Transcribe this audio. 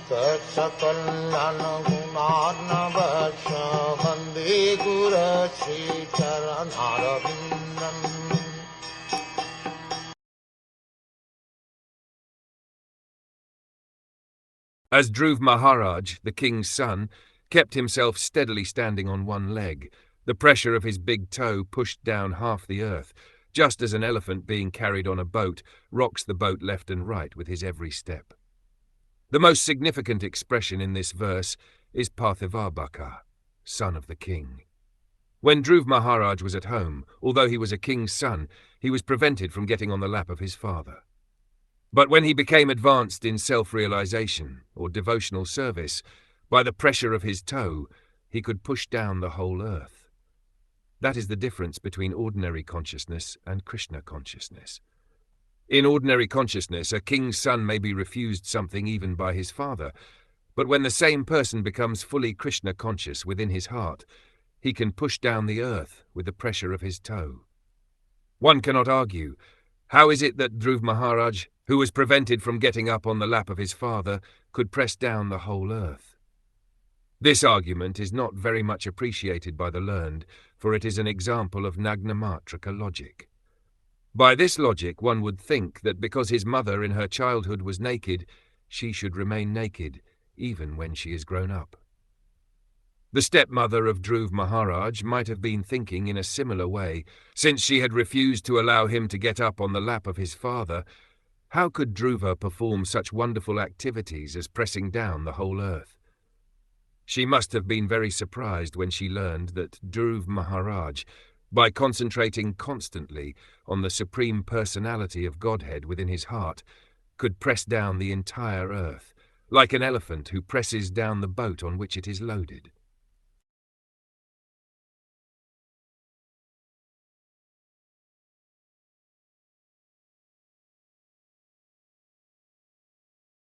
Saksakallan gunarnavasya Vande Guru Sri Charanarabindam. As Dhruva Maharaj, the king's son, kept himself steadily standing on one leg, the pressure of his big toe pushed down half the earth, just as an elephant being carried on a boat rocks the boat left and right with his every step. The most significant expression in this verse is Parthivabhaka, son of the king. When Dhruva Maharaj was at home, although he was a king's son, he was prevented from getting on the lap of his father. But when he became advanced in self-realization or devotional service, by the pressure of his toe, he could push down the whole earth. That is the difference between ordinary consciousness and Krishna consciousness. In ordinary consciousness, a king's son may be refused something even by his father, but when the same person becomes fully Krishna conscious within his heart, he can push down the earth with the pressure of his toe. One cannot argue, how is it that Dhruva Maharaj, who was prevented from getting up on the lap of his father, could press down the whole earth? This argument is not very much appreciated by the learned, for it is an example of Nagnamatrika logic. By this logic, one would think that because his mother in her childhood was naked, she should remain naked, even when she is grown up. The stepmother of Dhruva Maharaj might have been thinking in a similar way. Since she had refused to allow him to get up on the lap of his father, how could Dhruva perform such wonderful activities as pressing down the whole earth? She must have been very surprised when she learned that Dhruva Maharaj, by concentrating constantly on the Supreme Personality of Godhead within his heart, could press down the entire earth, like an elephant who presses down the boat on which it is loaded.